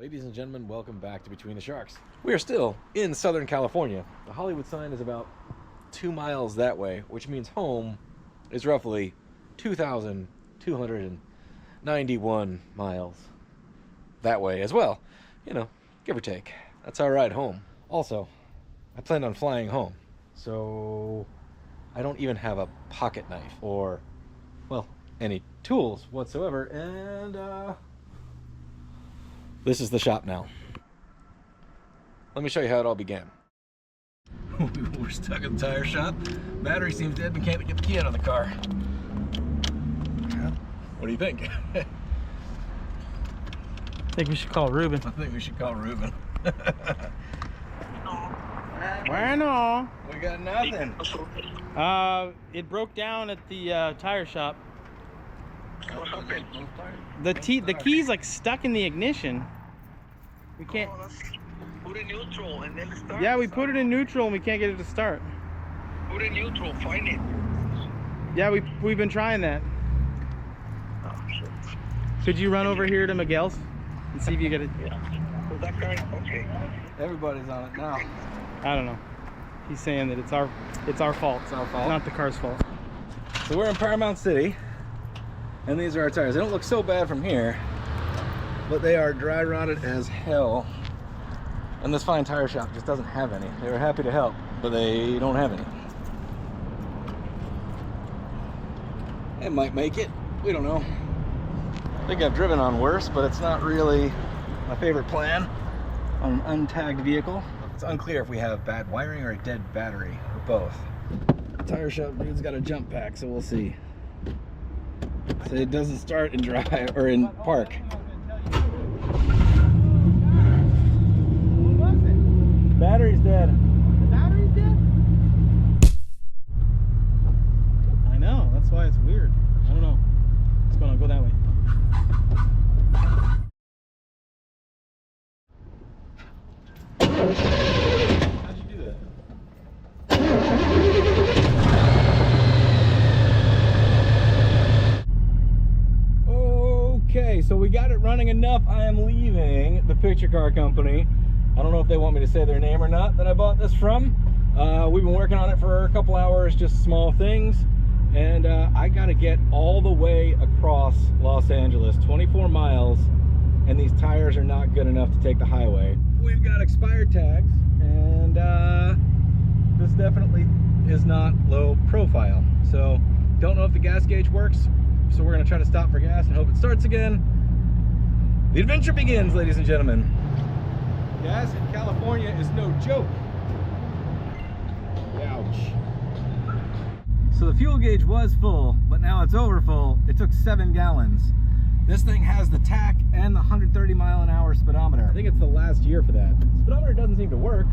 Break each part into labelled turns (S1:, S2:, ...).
S1: Ladies and gentlemen, welcome back to Between the Sharks. We are still in Southern California. The Hollywood sign is about 2 miles that way, which means home is roughly 2,291 miles that way as well. You know, give or take. That's our ride home. Also, I planned on flying home, so I don't even have a pocket knife or, well, any tools whatsoever, and this is the shop now. Let me show you how it all began. We're stuck at the tire shop. Battery seems dead. We can't get the key out of the car. What do you think?
S2: I think we should call Ruben.
S1: I think we should call Ruben.
S2: Bueno.
S1: We got nothing.
S2: It broke down at the tire shop. The key's like stuck in the ignition. We can't.
S3: Put it in neutral and then start.
S2: Yeah, we put it in neutral and we can't get it to start.
S3: Put it in neutral, find it.
S2: Yeah, we've been trying that.
S3: Oh shit.
S2: Could you run over here to Miguel's and see if you get it?
S3: Yeah. Was that car? Okay.
S1: Everybody's on it now.
S2: I don't know. He's saying that it's our fault.
S1: It's our fault.
S2: Not the car's fault.
S1: So we're in Paramount City, and these are our tires. They don't look so bad from here, but they are dry rotted as hell. And this fine tire shop just doesn't have any. They were happy to help, but they don't have any. It might make it. We don't know. I think I've driven on worse, but it's not really my favorite plan on an untagged vehicle. It's unclear if we have bad wiring or a dead battery, or both. The tire shop dude's got a jump pack, so we'll see. So it doesn't start in dry or in park. Battery's dead.
S2: The battery's dead? I know, that's why it's weird. I don't know. It's gonna go that way.
S1: How'd you do that? Okay, so we got it running enough. I am leaving the picture car company. I don't know if they want me to say their name or not that I bought this from. We've been working on it for a couple hours, just small things. And I gotta get all the way across Los Angeles, 24 miles, and these tires are not good enough to take the highway. We've got expired tags, and this definitely is not low profile. So don't know if the gas gauge works, so we're gonna try to stop for gas and hope it starts again. The adventure begins, ladies and gentlemen. Gas in California is no joke. Ouch. So the fuel gauge was full, but now it's over full. It took 7 gallons. This thing has the tach and the 130-mile-an-hour speedometer. I think it's the last year for that. Speedometer doesn't seem to work,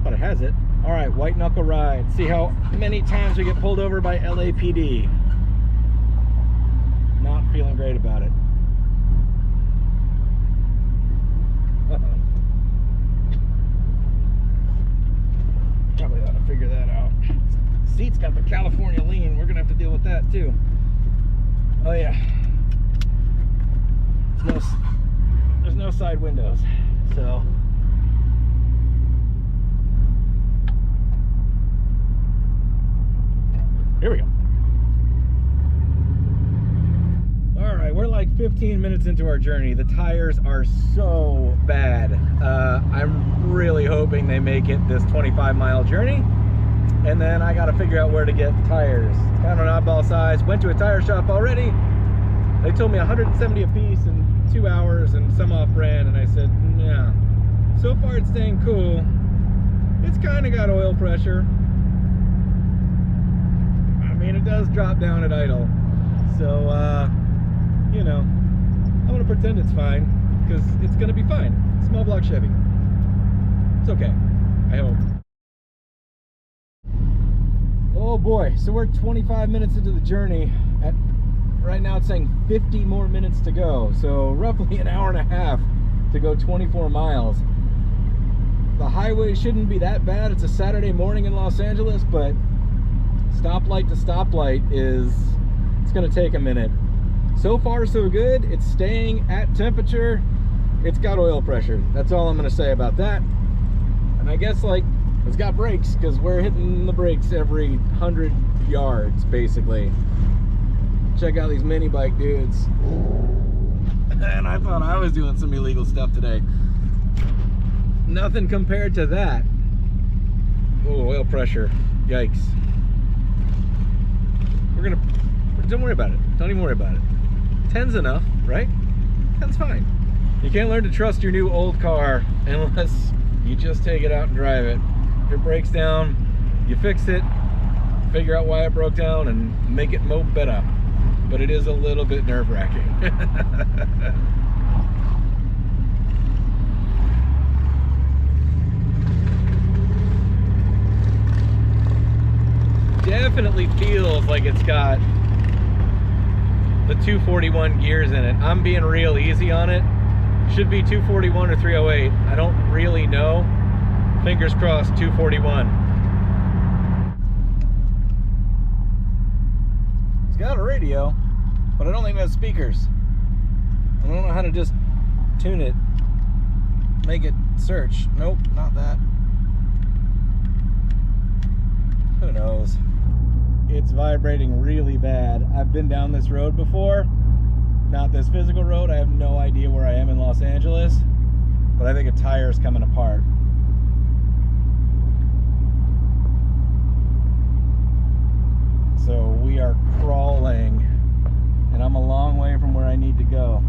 S1: but it has it. All right, white knuckle ride. See how many times we get pulled over by LAPD. Not feeling great about it. Probably ought to figure that out. Seat's got the California lean. We're gonna have to deal with that too. Oh yeah. There's no side windows, so. Here we go. All right, we're like 15 minutes into our journey. The tires are so bad. I'm really hoping they make it this 25-mile journey. And then I got to figure out where to get tires. Kind of an oddball size. Went to a tire shop already. They told me 170 a piece in 2 hours and some off-brand. And I said, yeah. So far it's staying cool. It's kind of got oil pressure. I mean, it does drop down at idle. So, you know, I'm going to pretend it's fine because it's going to be fine. Small block Chevy. It's okay, I hope. Oh boy, so we're 25 minutes into the journey. Right now it's saying 50 more minutes to go. So roughly an hour and a half to go 24 miles. The highway shouldn't be that bad. It's a Saturday morning in Los Angeles, but stoplight to stoplight it's gonna take a minute. So far so good. It's staying at temperature. it's got oil pressure. That's all I'm gonna say about that. And I guess like it's got brakes, because we're hitting the brakes every 100 yards basically. Check out these mini bike dudes. And I thought I was doing some illegal stuff today. Nothing compared to that. Oh, oil pressure. Yikes. Don't worry about it. Don't even worry about it. 10's enough, right? 10's fine. You can't learn to trust your new old car unless you just take it out and drive it. If it breaks down, you fix it, figure out why it broke down, and make it mo better. But it is a little bit nerve-wracking. Definitely feels like it's got the 241 gears in it. I'm being real easy on it. Should be 241 or 308. I don't really know. Fingers crossed, 241. It's got a radio, but I don't think it has speakers. I don't know how to just tune it, make it search. Nope, not that. Who knows? It's vibrating really bad. I've been down this road before. Not this physical road. I have no idea where I am in Los Angeles, but I think a tire is coming apart. So we are crawling, and I'm a long way from where I need to go.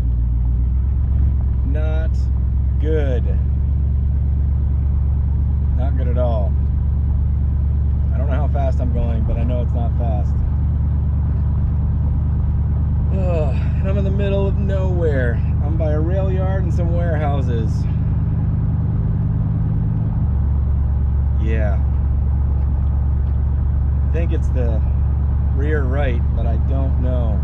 S1: Not good. Not good at all. I don't know how fast I'm going, but I know it's not fast. Oh, and I'm in the middle of nowhere. I'm by a rail yard and some warehouses. Yeah. I think it's the rear right, but I don't know.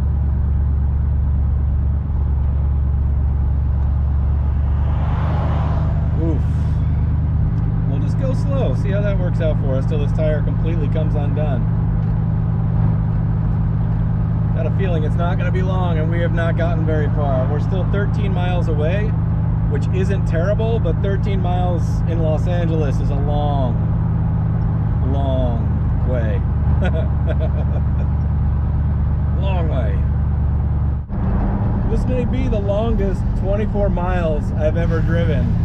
S1: Oof. We'll just go slow, see how that works out for us till this tire completely comes undone. Got a feeling it's not going to be long, and we have not gotten very far. We're still 13 miles away, which isn't terrible, but 13 miles in Los Angeles is a long, long way. Long way. This may be the longest 24 miles I've ever driven.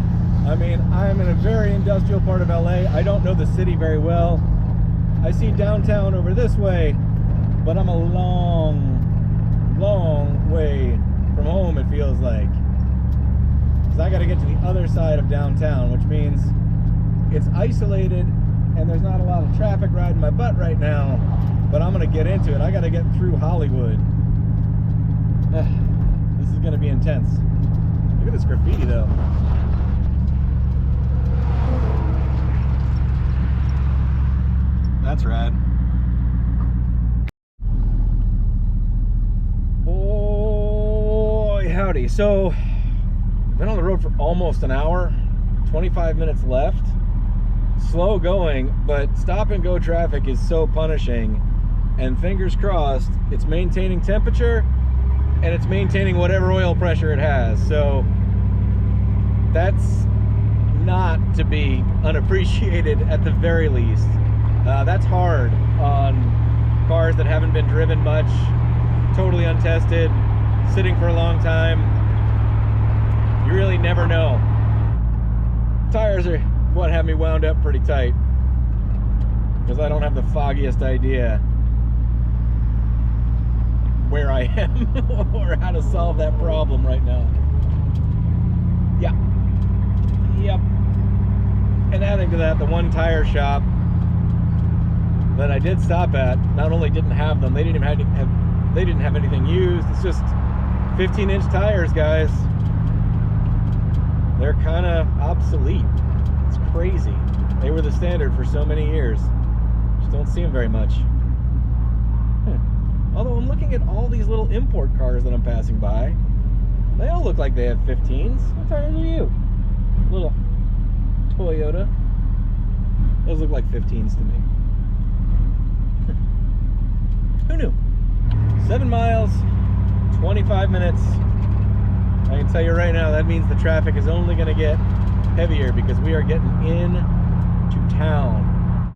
S1: I mean, I'm in a very industrial part of LA. I don't know the city very well. I see downtown over this way, but I'm a long, long way from home, it feels like. Because I got to get to the other side of downtown, which means it's isolated and there's not a lot of traffic riding my butt right now, but I'm going to get into it. I got to get through Hollywood. This is going to be intense. Look at this graffiti, though. That's rad. Boy, howdy. So, I've been on the road for almost an hour, 25 minutes left. Slow going, but stop and go traffic is so punishing. And fingers crossed, it's maintaining temperature and it's maintaining whatever oil pressure it has. So, that's not to be unappreciated at the very least. That's hard on cars that haven't been driven much, totally untested, sitting for a long time. You really never know. Tires are what have me wound up pretty tight, because I don't have the foggiest idea where I am or how to solve that problem right now. Yeah. Yep. And adding to that, the one tire shop that I did stop at not only didn't have them, they didn't have anything used. It's just 15-inch tires, guys. They're kind of obsolete. It's crazy. They were the standard for so many years. Just don't see them very much. Although I'm looking at all these little import cars that I'm passing by. They all look like they have 15s. What tires are you? Little Toyota. Those look like 15s to me. Who knew? 7 miles, 25 minutes. I can tell you right now, that means the traffic is only going to get heavier because we are getting into town.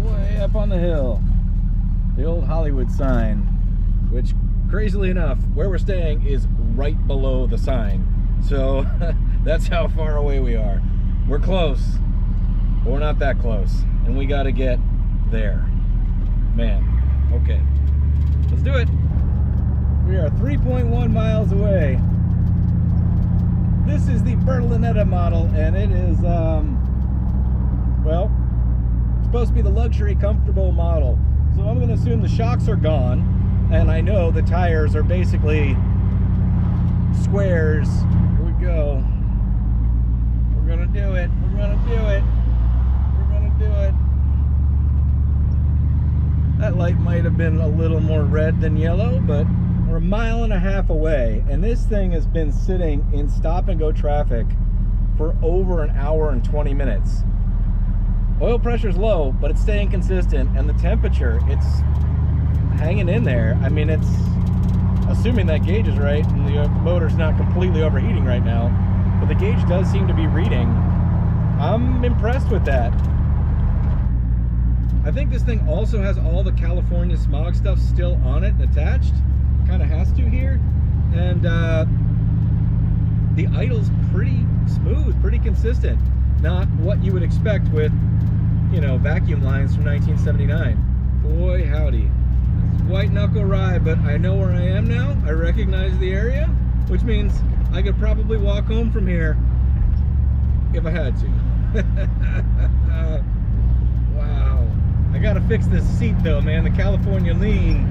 S1: Way up on the hill, the old Hollywood sign, which crazily enough, where we're staying is right below the sign. So that's how far away we are. We're close, but we're not that close. And we gotta get there. Man, okay. Let's do it. We are 3.1 miles away. This is the berlinetta model, and it is, well, supposed to be the luxury comfortable model. So I'm gonna assume the shocks are gone, and I know the tires are basically squares. Here we go. We're gonna do it. We're gonna do it. We're gonna do it. That light might have been a little more red than yellow, but we're 1.5 miles away, and this thing has been sitting in stop and go traffic for over 1 hour and 20 minutes. Oil pressure's low, but it's staying consistent, and the temperature, it's hanging in there. I mean, it's assuming that gauge is right and the motor's not completely overheating right now, but the gauge does seem to be reading. I'm impressed with that. I think this thing also has all the California smog stuff still on it and attached. Kind of has to here. And the idle's pretty smooth, pretty consistent. Not what you would expect with, you know, vacuum lines from 1979. Boy, howdy. White knuckle ride, but I know where I am now. I recognize the area, which means I could probably walk home from here if I had to. Wow. I gotta fix this seat though, man. The California lean.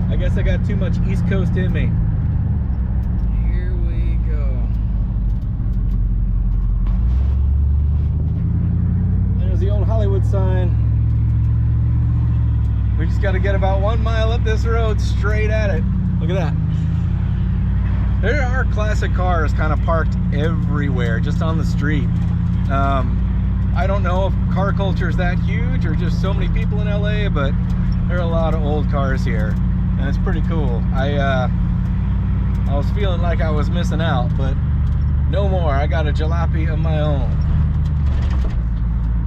S1: I guess I got too much East Coast in me. Here we go. There's the old Hollywood sign. We just got to get about 1 mile up this road straight at it. Look at that. There are classic cars kind of parked everywhere, just on the street. I don't know if car culture is that huge or just so many people in LA, but there are a lot of old cars here, and it's pretty cool. I was feeling like I was missing out, but no more. I got a jalopy of my own.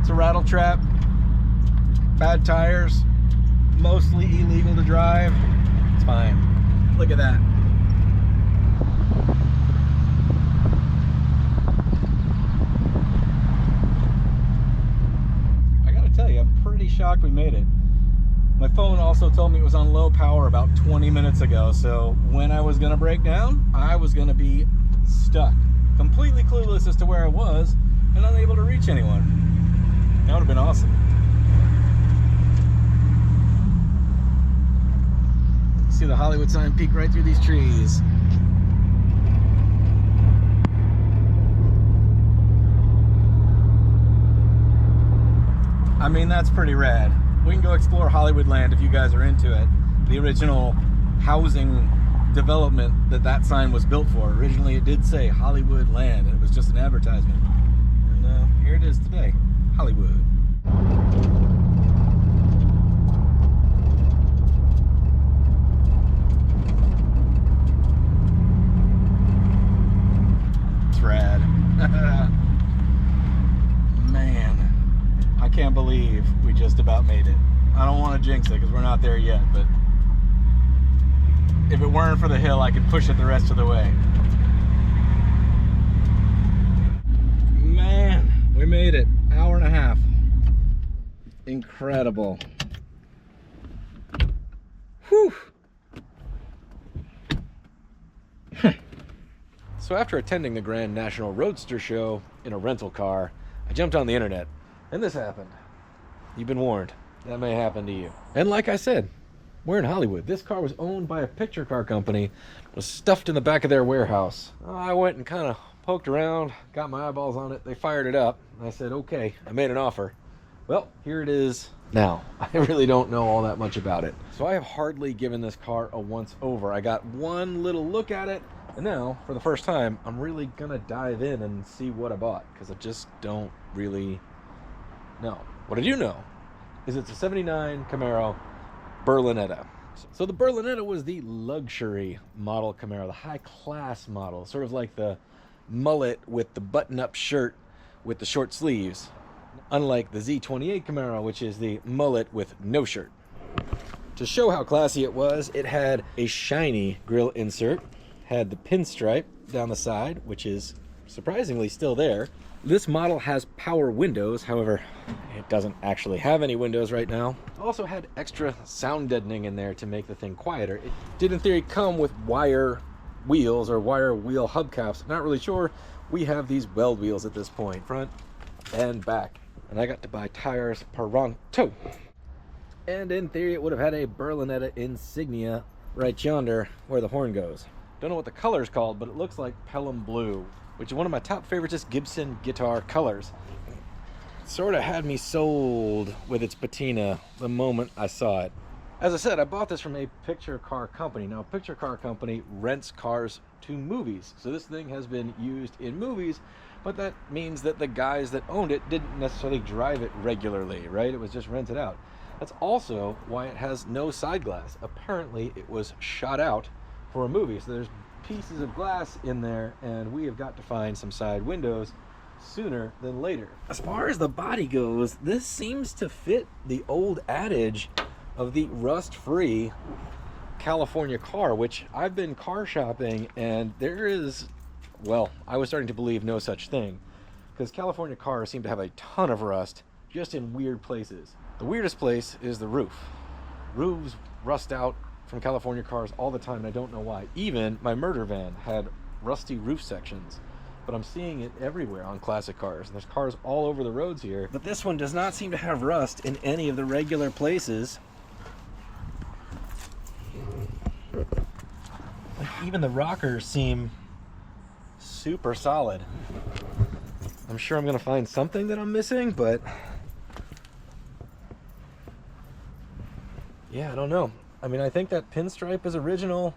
S1: It's a rattle trap, bad tires, mostly illegal to drive. It's fine. Look at that. I gotta tell you, I'm pretty shocked we made it. My phone also told me it was on low power about 20 minutes ago, so when I was gonna break down, I was gonna be stuck. Completely clueless as to where I was and unable to reach anyone. That would have been awesome. See the Hollywood sign peek right through these trees. I mean, that's pretty rad. We can go explore Hollywood Land if you guys are into it. The original housing development that sign was built for. Originally it did say Hollywood Land, and it was just an advertisement. And here it is today, Hollywood. Rad. Man, I can't believe we just about made it. I don't want to jinx it because we're not there yet, but if it weren't for the hill, I could push it the rest of the way. Man, we made it. 1.5 hours. Incredible. Whew. So after attending the Grand National Roadster Show in a rental car, I jumped on the internet, and this happened. You've been warned. That may happen to you. And like I said, we're in Hollywood. This car was owned by a picture car company, was stuffed in the back of their warehouse. I went and kind of poked around, got my eyeballs on it. They fired it up. I said, okay, I made an offer. Well, here it is now. I really don't know all that much about it. So I have hardly given this car a once over. I got one little look at it, And now, for the first time, I'm really gonna dive in and see what I bought, because I just don't really know. What I do know is it's a 79 Camaro berlinetta. So the berlinetta was the luxury model Camaro, the high-class model, sort of like the mullet with the button-up shirt with the short sleeves, unlike the Z28 Camaro, which is the mullet with no shirt. To show how classy it was, it had a shiny grille insert, had the pinstripe down the side, which is surprisingly still there. This model has power windows, however, it doesn't actually have any windows right now. It also had extra sound deadening in there to make the thing quieter. It did in theory come with wire wheels or wire wheel hubcaps. Not really sure. We have these weld wheels at this point, front and back. And I got to buy tires Pronto. And in theory, it would have had a berlinetta insignia right yonder where the horn goes. Don't know what the color is called, but it looks like Pelham Blue, which is one of my top favorites Gibson guitar colors. Sort of had me sold with its patina the moment I saw it. As I said, I bought this from a picture car company. Now, a picture car company rents cars to movies. So this thing has been used in movies, but that means that the guys that owned it didn't necessarily drive it regularly, right? It was just rented out. That's also why it has no side glass. Apparently, it was shot out for a movie. So there's pieces of glass in there, and we have got to find some side windows sooner than later. As far as the body goes, this seems to fit the old adage of the rust-free California car, which I've been car shopping, and there is, well, I was starting to believe no such thing, because California cars seem to have a ton of rust just in weird places. The weirdest place is the roof. Roofs rust out from California cars all the time, and I don't know why. Even my murder van had rusty roof sections, but I'm seeing it everywhere on classic cars. And there's cars all over the roads here, but this one does not seem to have rust in any of the regular places. Like, even the rockers seem super solid. I'm sure I'm gonna find something that I'm missing, but yeah, I don't know. I mean, I think that pinstripe is original.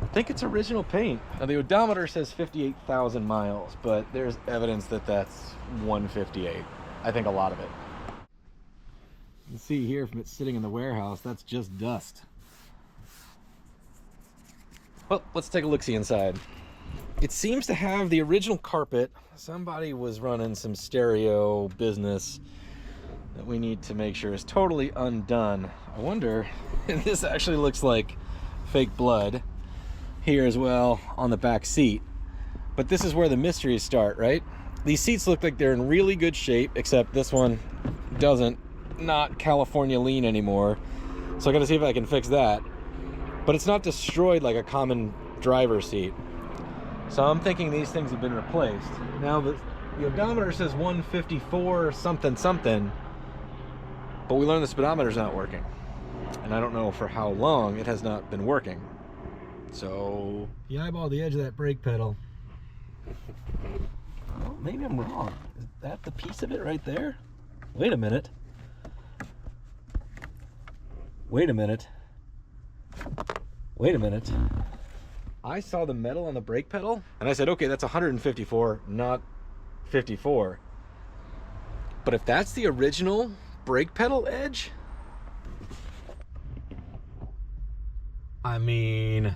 S1: I think it's original paint. Now, the odometer says 58,000 miles, but there's evidence that that's 158. I think a lot of it. You can see here from it sitting in the warehouse, that's just dust. Well, let's take a look-see inside. It seems to have the original carpet. Somebody was running some stereo business that we need to make sure is totally undone. I wonder if this actually looks like fake blood here as well on the back seat. But this is where the mysteries start, right? These seats look like they're in really good shape, except this one doesn't. Not California lean anymore. So I gotta see if I can fix that. But it's not destroyed like a common driver's seat. So I'm thinking these things have been replaced. Now the odometer says 154 something something, but we learned the speedometer's not working. And I don't know for how long it has not been working. So if you eyeball the edge of that brake pedal, oh, maybe I'm wrong. Is that the piece of it right there? Wait a minute. Wait a minute. Wait a minute. I saw the metal on the brake pedal and I said, okay, that's 154, not 54. But if that's the original brake pedal edge, I mean,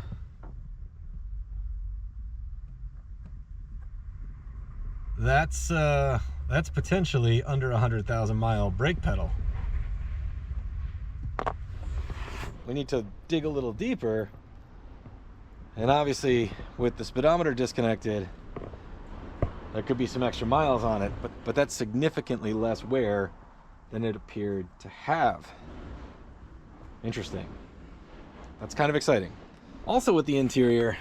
S1: that's potentially under 100,000 mile brake pedal. We need to dig a little deeper, and obviously with the speedometer disconnected, there could be some extra miles on it, but that's significantly less wear than it appeared to have. Interesting. That's kind of exciting. Also with the interior,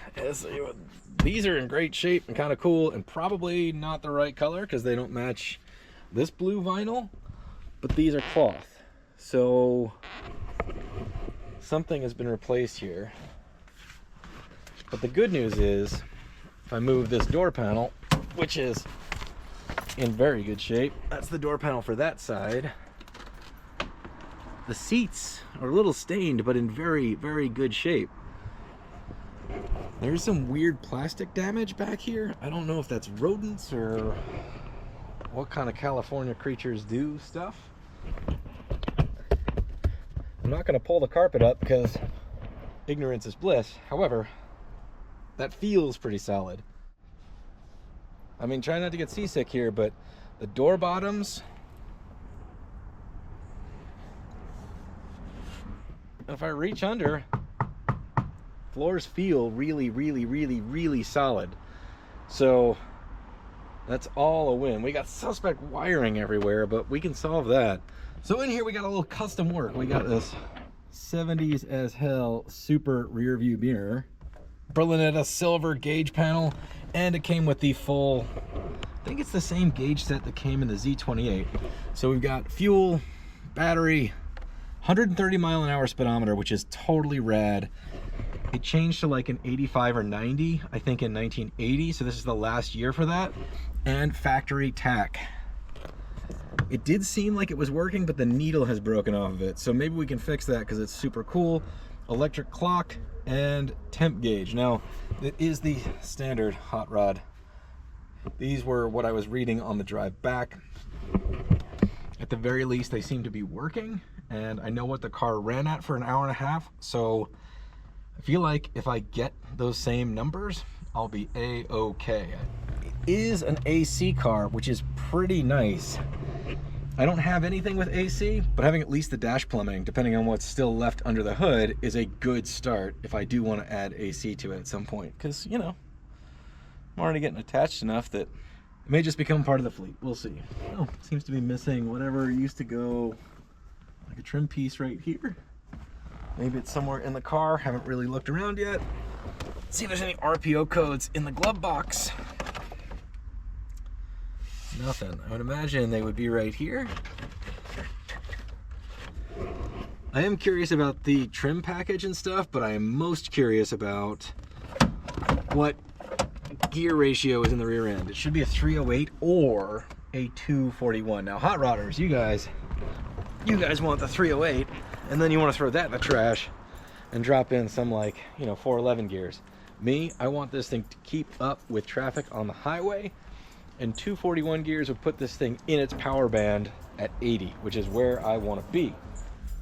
S1: these are in great shape and kind of cool, and probably not the right color because they don't match this blue vinyl, but these are cloth. So something has been replaced here. But the good news is, if I move this door panel, which is in very good shape, that's the door panel for that side. The seats are a little stained, but in very, very good shape. There's some weird plastic damage back here. I don't know if that's rodents or what kind of California creatures do stuff. I'm not going to pull the carpet up because ignorance is bliss. However, that feels pretty solid. I mean, try not to get seasick here, but the door bottoms, if I reach under, floors feel really, really, really, really solid. So that's all a win. We got suspect wiring everywhere, but we can solve that. So in here we got a little custom work. We got this 70s as hell super rear view mirror, berlinetta silver gauge panel, and it came with the full, I think it's the same gauge set that came in the Z28. So we've got fuel, battery, 130 mile an hour speedometer, which is totally rad. It changed to like an 85 or 90, I think in 1980, so this is the last year for that. And factory tack. It did seem like it was working, but the needle has broken off of it, so maybe we can fix that because it's super cool. Electric clock and temp gauge. Now, it is the standard hot rod. These were what I was reading on the drive back. At the very least, they seem to be working, and I know what the car ran at for an hour and a half, so I feel like if I get those same numbers, I'll be a-okay. It is an AC car, which is pretty nice. I don't have anything with AC, but having at least the dash plumbing, depending on what's still left under the hood, is a good start if I do want to add AC to it at some point. Because, you know, I'm already getting attached enough that it may just become part of the fleet. We'll see. Oh, seems to be missing whatever used to go like a trim piece right here. Maybe it's somewhere in the car. Haven't really looked around yet. Let's see if there's any RPO codes in the glove box. Nothing. I would imagine they would be right here. I am curious about the trim package and stuff, but I am most curious about what gear ratio is in the rear end. It should be a 308 or a 241. Now, hot rodders, you guys want the 308, and then you want to throw that in the trash and drop in some, like, you know, 411 gears. Me, I want this thing to keep up with traffic on the highway, and 241 gears would put this thing in its power band at 80, which is where I want to be.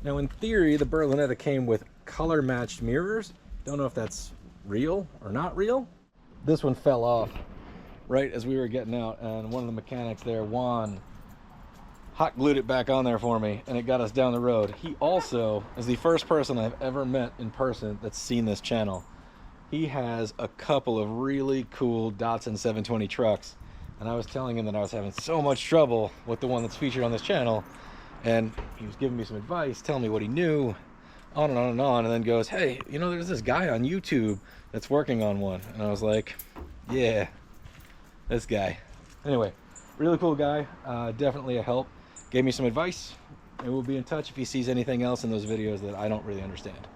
S1: Now, in theory, the berlinetta came with color matched mirrors. Don't know if that's real or not real. This one fell off right as we were getting out, and one of the mechanics there, Juan, hot glued it back on there for me, and it got us down the road. He also is the first person I've ever met in person that's seen this channel. He has a couple of really cool Datsun 720 trucks, and I was telling him that I was having so much trouble with the one that's featured on this channel, and he was giving me some advice, telling me what he knew, on and on and on, and then goes, hey, you know, there's this guy on YouTube that's working on one. And I was like, yeah, this guy. Anyway, really cool guy, definitely a help. Gave me some advice, and we'll be in touch if he sees anything else in those videos that I don't really understand.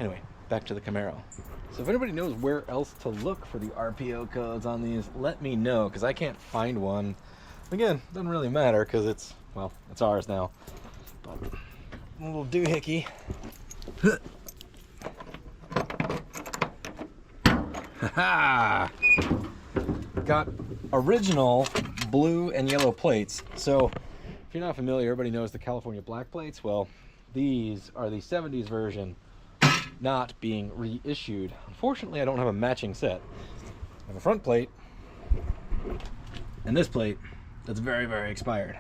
S1: Anyway, back to the Camaro. So if anybody knows where else to look for the RPO codes on these, let me know, because I can't find one. Again, doesn't really matter because it's, well, it's ours now. But a little doohickey. Ha! Got original blue and yellow plates. So if you're not familiar, everybody knows the California black plates. Well, these are the 70s version, not being reissued. Unfortunately, I don't have a matching set. I have a front plate and this plate that's very, very expired.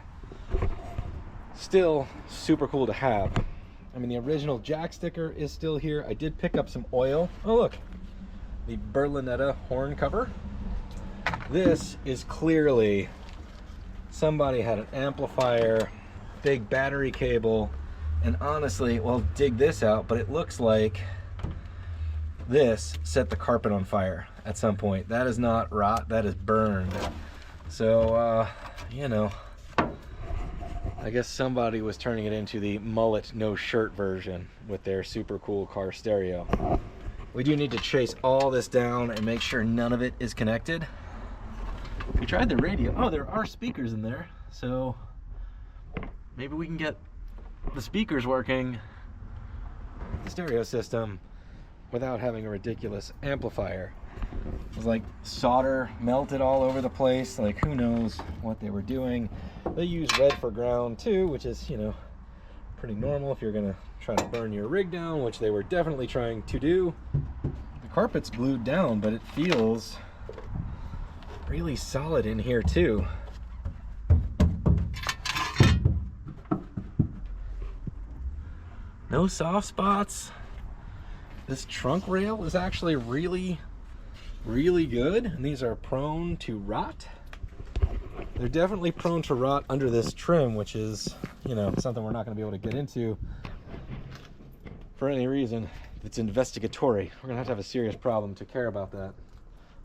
S1: Still super cool to have. I mean, the original jack sticker is still here. I did pick up some oil. Oh, look, the berlinetta horn cover. This is clearly somebody had an amplifier, big battery cable, and honestly, well, dig this out, but it looks like this set the carpet on fire at some point. That is not rot, that is burned. So, you know, I guess somebody was turning it into the mullet no shirt version with their super cool car stereo. We do need to chase all this down and make sure none of it is connected. We tried the radio. Oh, there are speakers in there, so maybe we can get the speakers working, the stereo system, without having a ridiculous amplifier. It was like solder melted all over the place. Like, who knows what they were doing. They use red for ground too, which is, you know, pretty normal if you're gonna try to burn your rig down, which they were definitely trying to do. The carpet's glued down, but it feels really solid in here too. No soft spots. This trunk rail is actually really good, and these are prone to rot. They're definitely prone to rot under this trim, which is, you know, something we're not going to be able to get into for any reason. It's investigatory. We're going to have a serious problem to care about that.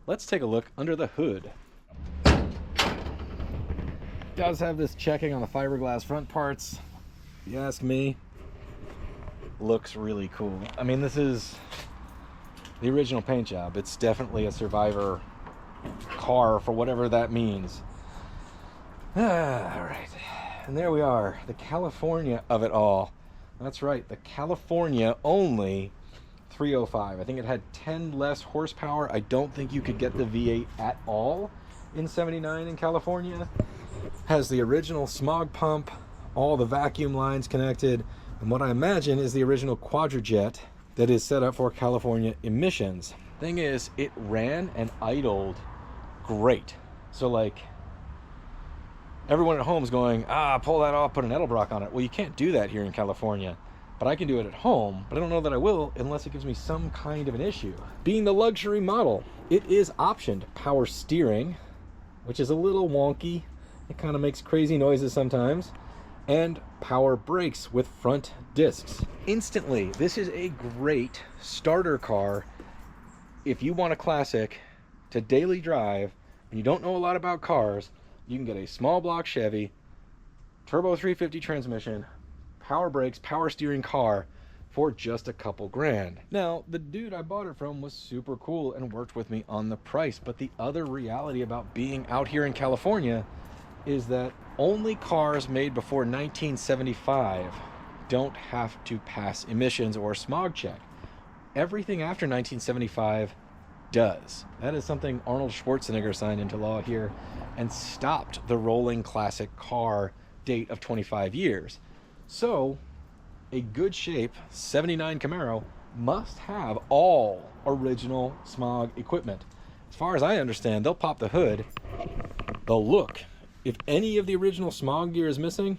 S1: Let's take a look under the hood. It does have this checking on the fiberglass front parts. If you ask me, looks really cool. I mean, this is the original paint job. It's definitely a survivor car for whatever that means. All right, and there we are, the California of it all. That's right, the California only 305. I think it had 10 less horsepower. I don't think you could get the V8 at all in 79 in California. Has the original smog pump, all the vacuum lines connected, and what I imagine is the original quadrajet that is set up for California emissions. Thing is, it ran and idled great. So like, everyone at home is going, pull that off, put an Edelbrock on it. Well, you can't do that here in California, but I can do it at home, but I don't know that I will unless it gives me some kind of an issue. Being the luxury model, it is optioned power steering, which is a little wonky. It kind of makes crazy noises sometimes, and power brakes with front discs. Instantly, this is a great starter car if you want a classic to daily drive and you don't know a lot about cars. You can get a small block Chevy, turbo 350 transmission, power brakes, power steering car for just a couple grand. Now, the dude I bought it from was super cool and worked with me on the price, but the other reality about being out here in California is that only cars made before 1975 don't have to pass emissions or smog check. Everything after 1975 does. That is something Arnold Schwarzenegger signed into law here and stopped the rolling classic car date of 25 years. So a good shape 79 Camaro must have all original smog equipment. As far as I understand, they'll pop the hood, they'll look. If any of the original smog gear is missing,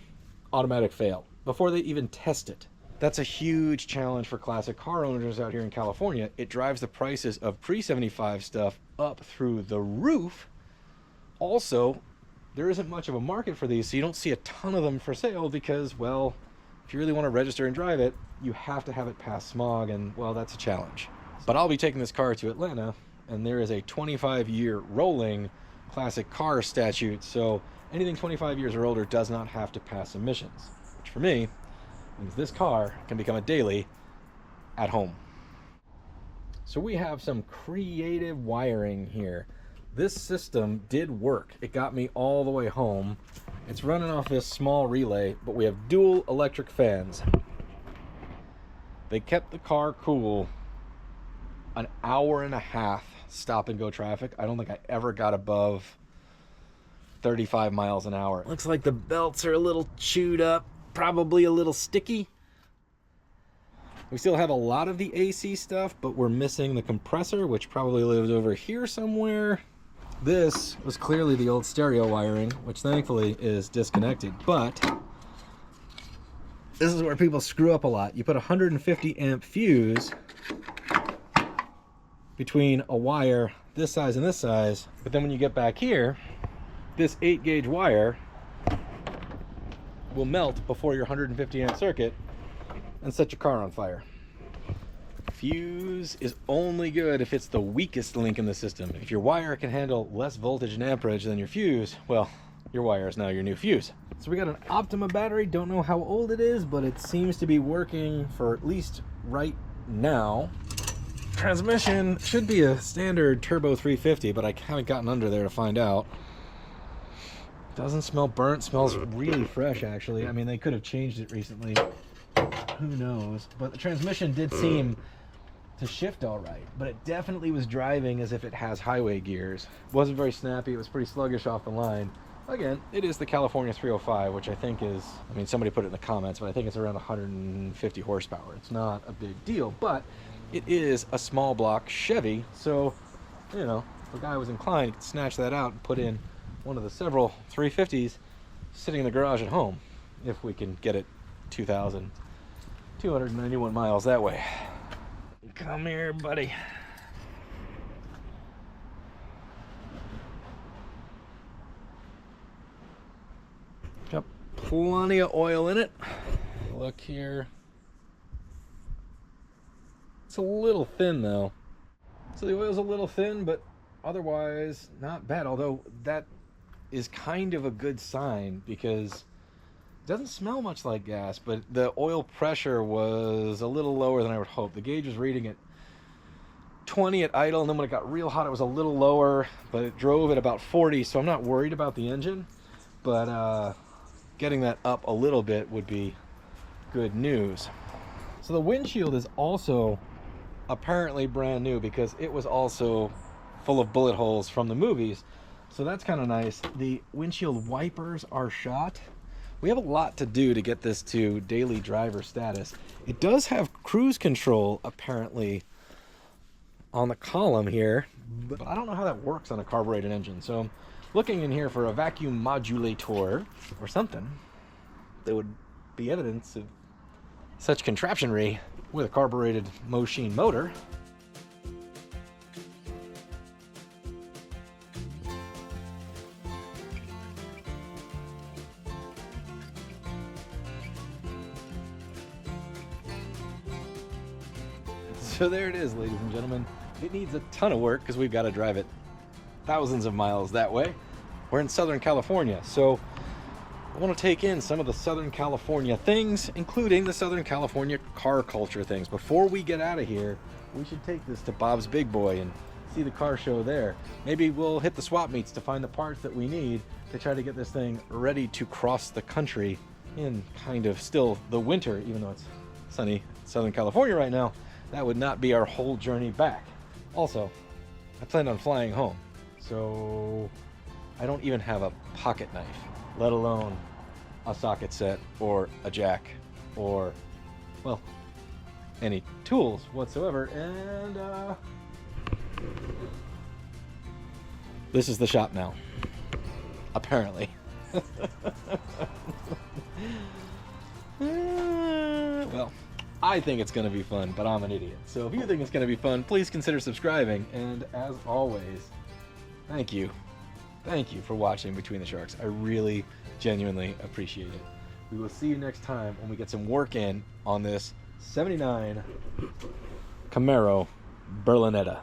S1: automatic fail before they even test it. That's a huge challenge for classic car owners out here in California. It drives the prices of pre-75 stuff up through the roof. Also, there isn't much of a market for these, so you don't see a ton of them for sale because, well, if you really want to register and drive it, you have to have it pass smog, and, well, that's a challenge. But I'll be taking this car to Atlanta, and there is a 25-year rolling classic car statute, so anything 25 years or older does not have to pass emissions, which for me means this car can become a daily at home. So we have some creative wiring here. This system did work. It got me all the way home. It's running off this small relay, but we have dual electric fans. They kept the car cool an hour and a half stop and go traffic. I don't think I ever got above 35 miles an hour. Looks like the belts are a little chewed up, probably a little sticky. We still have a lot of the AC stuff, but we're missing the compressor, which probably lives over here somewhere. This was clearly the old stereo wiring, which thankfully is disconnected, but this is where people screw up a lot. You put a 150 amp fuse between a wire this size and this size, but then when you get back here, this 8 gauge wire will melt before your 150 amp circuit and set your car on fire. Fuse is only good if it's the weakest link in the system. If your wire can handle less voltage and amperage than your fuse, well, your wire is now your new fuse. So we got an Optima battery. Don't know how old it is, but it seems to be working for at least right now. Transmission should be a standard turbo 350, but I haven't gotten under there to find out. Doesn't smell burnt, smells really fresh actually. I mean, they could have changed it recently. Who knows? But the transmission did seem to shift all right, but it definitely was driving as if it has highway gears. It wasn't very snappy. It was pretty sluggish off the line. Again, it is the California 305, which I think is, I mean, somebody put it in the comments, but I think it's around 150 horsepower. It's not a big deal, but it is a small block Chevy, so, you know, if a guy was inclined, he could snatch that out and put in one of the several 350s sitting in the garage at home, if we can get it 2,291 miles that way. Come here, buddy. Got plenty of oil in it. Look here. It's a little thin though. So the oil's a little thin, but otherwise not bad. Although that is kind of a good sign because it doesn't smell much like gas, but the oil pressure was a little lower than I would hope. The gauge was reading at 20 at idle, and then when it got real hot, it was a little lower, but it drove at about 40, so I'm not worried about the engine. But getting that up a little bit would be good news. So the windshield is also apparently brand new because it was also full of bullet holes from the movies, so that's kind of nice. The windshield wipers are shot. We have a lot to do to get this to daily driver status. It does have cruise control apparently on the column here, but I don't know how that works on a carbureted engine, so I'm looking in here for a vacuum modulator or something that would be evidence of such contraptionry with a carbureted machine motor. So there it is, ladies and gentlemen. It needs a ton of work because we've got to drive it thousands of miles that way. We're in Southern California, so I want to take in some of the Southern California things, including the Southern California car culture things. Before we get out of here, we should take this to Bob's Big Boy and see the car show there. Maybe we'll hit the swap meets to find the parts that we need to try to get this thing ready to cross the country in kind of still the winter, even though it's sunny Southern California right now. That would not be our whole journey back. Also, I planned on flying home, so I don't even have a pocket knife, let alone a socket set or a jack or, well, any tools whatsoever. And this is the shop now, apparently. Well, I think it's going to be fun, but I'm an idiot. So if you think it's going to be fun, please consider subscribing. And as always, thank you. Thank you for watching Between the Sharks. I really, genuinely appreciate it. We will see you next time when we get some work in on this 79 Camaro Berlinetta.